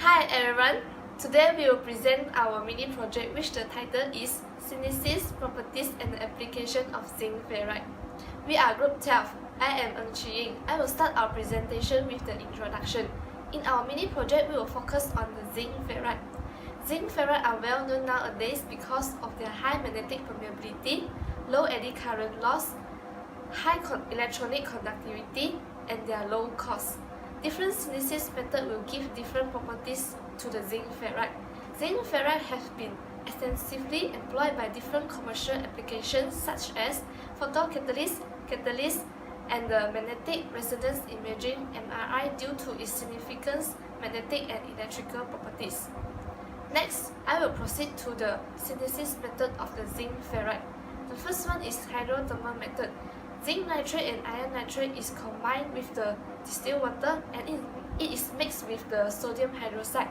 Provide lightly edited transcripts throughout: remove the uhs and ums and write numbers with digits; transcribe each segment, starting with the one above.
Hi everyone! Today we will present our mini project which the title is Synthesis, Properties and Application of Zinc Ferrite. We are Group 12. I am Ng Chi Ying. I will start our presentation with the introduction. In our mini project, we will focus on the zinc ferrite. Zinc ferrite are well known nowadays because of their high magnetic permeability, low eddy current loss, high electronic conductivity, and their low cost. Different synthesis method will give different properties to the zinc ferrite. Zinc ferrite has been extensively employed by different commercial applications such as photocatalysts, catalysts, and the magnetic resonance imaging (MRI) due to its significant magnetic and electrical properties. Next, I will proceed to the synthesis method of the zinc ferrite. The first one is hydrothermal method. Zinc nitrate and iron nitrate is combined with the distilled water and it is mixed with the sodium hydroxide.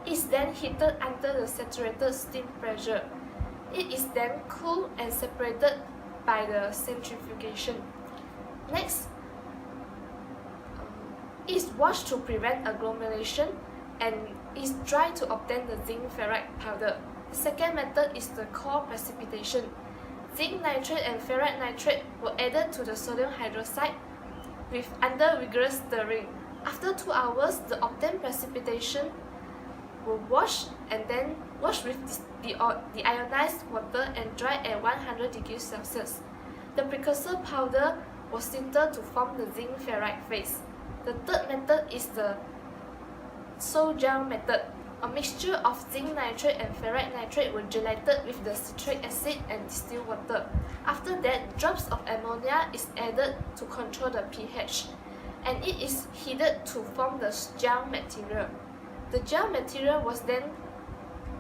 It is then heated under the saturated steam pressure. It is then cooled and separated by the centrifugation. Next, it is washed to prevent agglomeration and is dried to obtain the zinc ferrite powder. The second method is the core precipitation. Zinc nitrate and ferrite nitrate were added to the sodium hydroxide under vigorous stirring. After 2 hours, the obtained precipitation will wash and then wash with the ionized water and dry at 100 degrees Celsius. The precursor powder was sintered to form the zinc ferrite phase. The third method is the gel method. A mixture of zinc nitrate and ferrite nitrate were gelated with the citric acid and distilled water. After that, drops of ammonia is added to control the pH, and it is heated to form the gel material. The gel material was then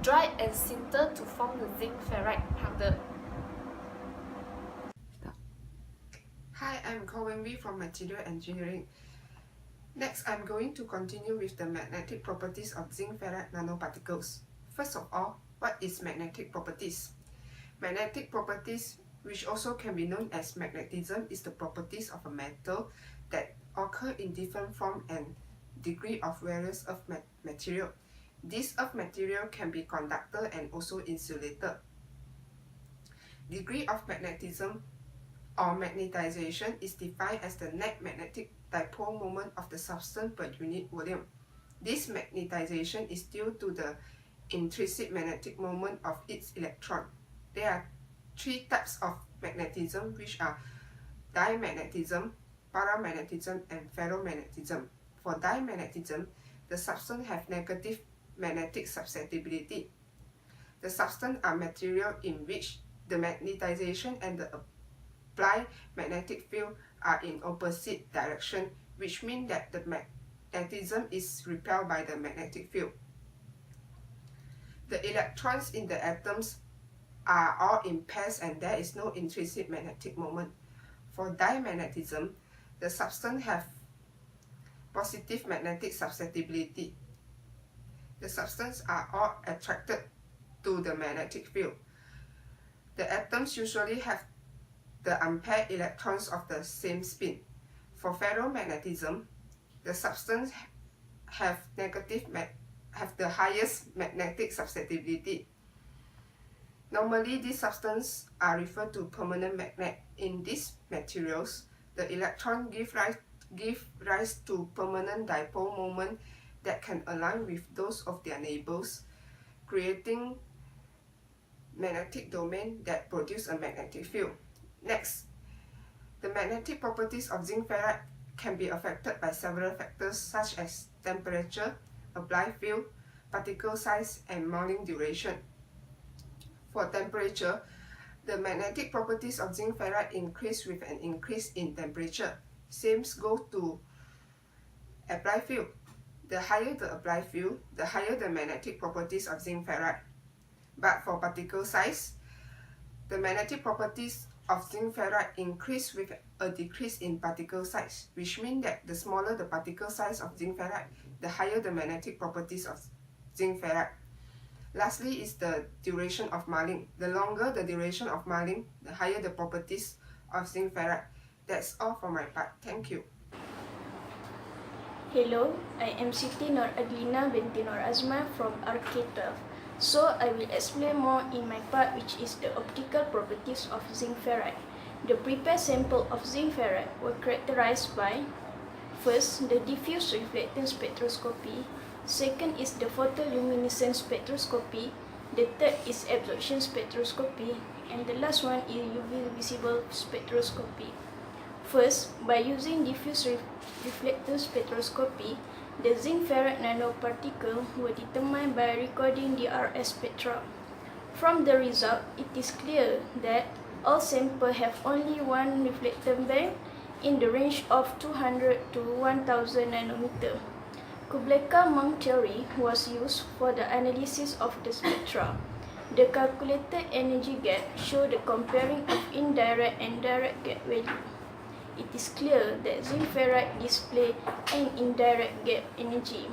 dried and sintered to form the zinc ferrite powder. Hi, I'm Ko Wen-Wee from Material Engineering. Next, I'm going to continue with the magnetic properties of zinc ferrite nanoparticles. First of all, what is magnetic properties? Magnetic properties, which also can be known as magnetism, is the properties of a metal that occur in different form and degree of various earth material. This earth material can be conductor and also insulator. Degree of magnetism or magnetization is defined as the net magnetic dipole moment of the substance per unit volume. This magnetization is due to the intrinsic magnetic moment of its electron. There are three types of magnetism, which are dimagnetism, paramagnetism, and ferromagnetism. For dimagnetism, the substance have negative magnetic susceptibility. The substance are material in which the magnetization and the applied magnetic field are in opposite direction, which means that the magnetism is repelled by the magnetic field. The electrons in the atoms are all in pairs and there is no intrinsic magnetic moment. For dimagnetism, the substance have positive magnetic susceptibility. The substances are all attracted to the magnetic field. The atoms usually have the unpaired electrons of the same spin. For ferromagnetism, the substance have the highest magnetic susceptibility. Normally, these substances are referred to permanent magnet. In these materials, the electron give rise to permanent dipole moment that can align with those of their neighbors, creating magnetic domain that produce a magnetic field. Next, the magnetic properties of zinc ferrite can be affected by several factors such as temperature, applied field, particle size, and Mauling duration. For temperature, the magnetic properties of zinc ferrite increase with an increase in temperature. Same goes to applied field. The higher the applied field, the higher the magnetic properties of zinc ferrite. But for particle size, the magnetic properties of zinc ferrite increase with a decrease in particle size, which means that the smaller the particle size of zinc ferrite, the higher the magnetic properties of zinc ferrite. Lastly is the duration of Mauling. The longer the duration of Mauling, the higher the properties of zinc ferrite. That's all for my part. Thank you. Hello, I am Siti Nur Adlina binti Nur Azma from RK12. So I will explain more in my part, which is the optical properties of zinc ferrite. The prepared sample of zinc ferrite were characterized by: first, the diffuse reflectance spectroscopy. Second is the photoluminescence spectroscopy. The third is absorption spectroscopy. And the last one is UV visible spectroscopy. First, by using diffuse reflectance spectroscopy, the zinc ferrite nanoparticle were determined by recording the RS spectra. From the result, it is clear that all samples have only one reflectance band in the range of 200 to 1000 nanometer. Kublai-Monk theory was used for the analysis of the spectra. The calculated energy gap shows the comparing of indirect and direct gap value. It is clear that zinc ferrite displays an indirect gap energy.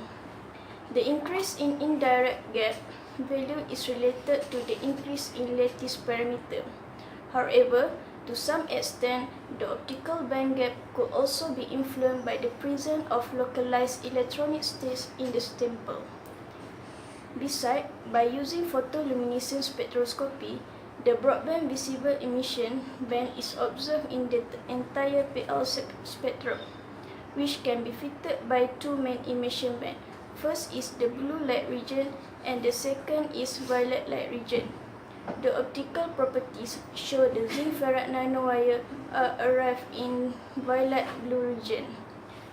The increase in indirect gap value is related to the increase in lattice parameter. However, to some extent, the optical band gap could also be influenced by the presence of localized electronic states in the sample. Besides, by using photoluminescence spectroscopy, the broadband visible emission band is observed in the entire PL spectrum, which can be fitted by two main emission bands. First is the blue light region and the second is violet light region. The optical properties show the zinc ferrite nanowire arrive in violet blue region.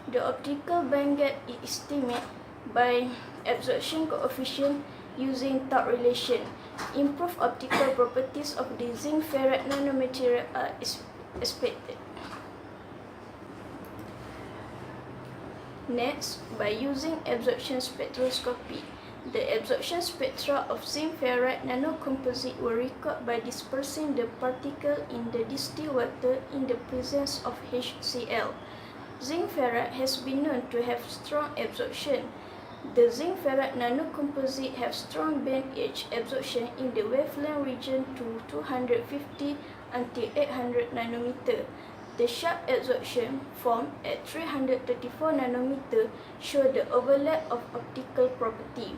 The optical band gap is estimated by absorption coefficient using Taub relation. Improved optical properties of the zinc ferrite nanomaterial are expected. Next, by using absorption spectroscopy, the absorption spectra of zinc ferrite nanocomposite were recorded by dispersing the particle in the distilled water in the presence of HCl. Zinc ferrite has been known to have strong absorption. The zinc ferrite nanocomposite have strong band edge absorption in the wavelength region to 250 until 800 nanometer. The sharp absorption formed at 334 nanometer show the overlap of optical property.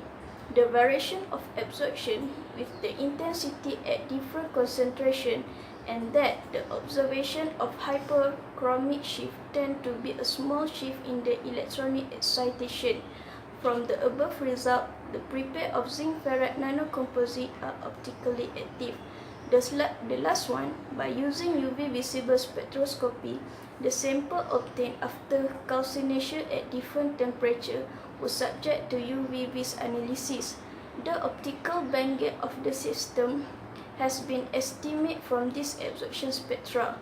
The variation of absorption with the intensity at different concentration and that the observation of hyperchromic shift tend to be a small shift in the electronic excitation. From the above result, the prepared of zinc ferrite nanocomposite are optically active. The last one, by using UV visible spectroscopy, the sample obtained after calcination at different temperature was subject to UV vis analysis. The optical band gap of the system has been estimated from this absorption spectra.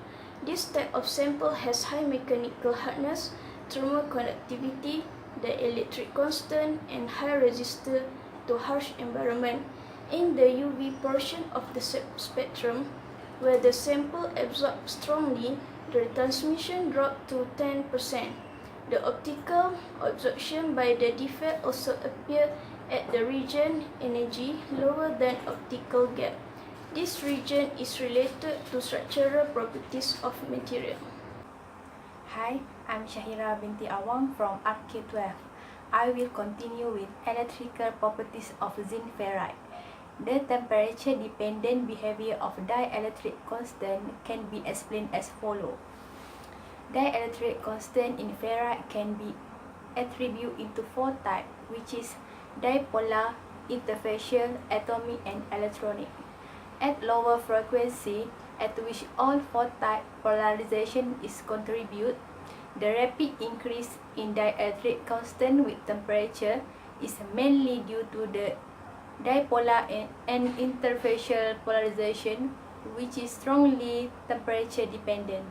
This type of sample has high mechanical hardness, thermal conductivity, the electric constant, and high resistance to harsh environment. In the UV portion of the spectrum, where the sample absorbs strongly, the transmission dropped to 10%. The optical absorption by the defect also appears at the region energy lower than optical gap. This region is related to structural properties of material. Hi, I'm Shahira binti Awang from RK12. I will continue with electrical properties of zinc ferrite. The temperature-dependent behavior of dielectric constant can be explained as follows. Dielectric constant in ferrite can be attributed into four types, which is dipolar, interfacial, atomic, and electronic. At lower frequency, at which all four type polarization is contribute, the rapid increase in dielectric constant with temperature is mainly due to the dipolar and interfacial polarization, which is strongly temperature dependent.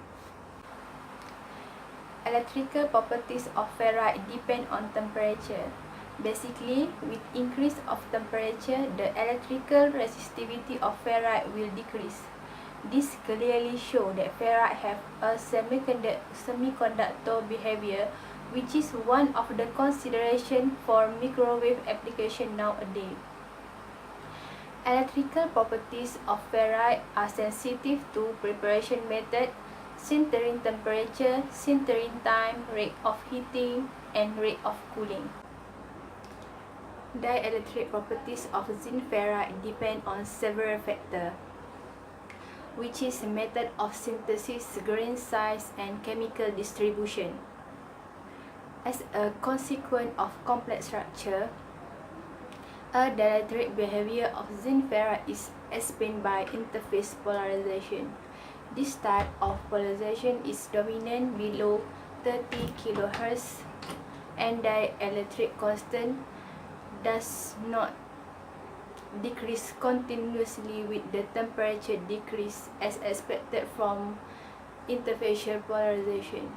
Electrical properties of ferrite depend on temperature. Basically, with increase of temperature, the electrical resistivity of ferrite will decrease. This clearly shows that ferrite have a semiconductor behavior, which is one of the considerations for microwave application nowadays. Electrical properties of ferrite are sensitive to preparation method, sintering temperature, sintering time, rate of heating, and rate of cooling. Dielectric properties of zinc ferrite depend on several factors, which is method of synthesis, grain size, and chemical distribution. As a consequence of complex structure, a dielectric behavior of zinc ferrite is explained by interface polarization. This type of polarization is dominant below 30 kHz, and dielectric constant does not decrease continuously with the temperature decrease as expected from interfacial polarization.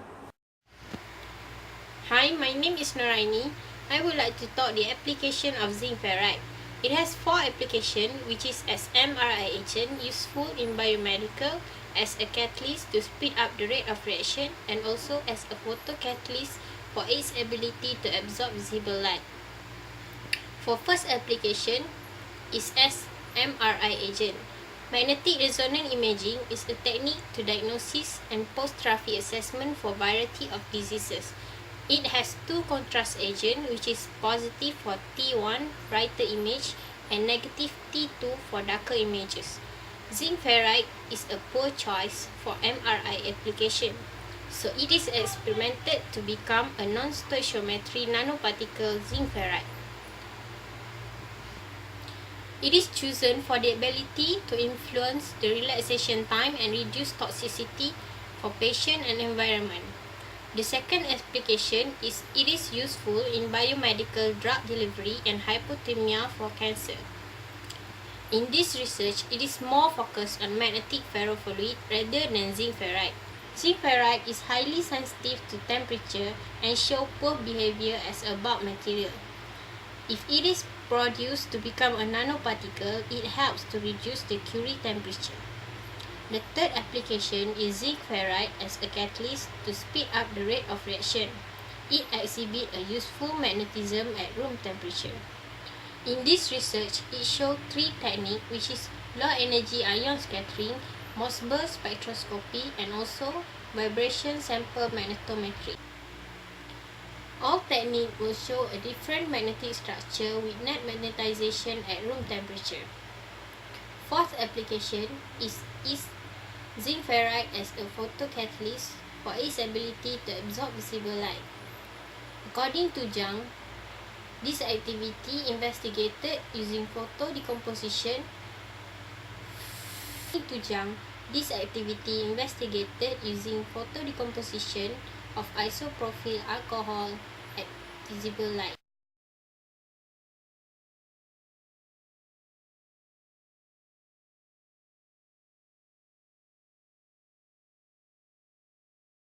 Hi, my name is Noraini. I would like to talk the application of zinc ferrite. It has 4 applications, which is as MRI agent, useful in biomedical, as a catalyst to speed up the rate of reaction, and also as a photocatalyst for its ability to absorb visible light. For first application is as MRI agent. Magnetic resonance imaging is a technique to diagnosis and post-therapy assessment for variety of diseases. It has 2 contrast agents, which is positive for T1 brighter image and negative T2 for darker images. Zinc ferrite is a poor choice for MRI application, so it is experimented to become a non-stoichiometry nanoparticle zinc ferrite. It is chosen for the ability to influence the relaxation time and reduce toxicity for patient and environment. The second application is it is useful in biomedical drug delivery and hypothermia for cancer. In this research, it is more focused on magnetic ferrofluid rather than zinc ferrite. Zinc ferrite is highly sensitive to temperature and show poor behavior as a bulk material. If it is produced to become a nanoparticle, it helps to reduce the Curie temperature. The third application is zinc ferrite as a catalyst to speed up the rate of reaction. It exhibits a useful magnetism at room temperature. In this research, it showed 3 techniques, which is low energy ion scattering, Mossberg spectroscopy, and also vibration sample magnetometry. All techniques will show a different magnetic structure with net magnetization at room temperature. Fourth application is zinc ferrite as a photocatalyst for its ability to absorb visible light. According to ZINC, this activity investigated using photodecomposition. Of isopropyl alcohol at visible light.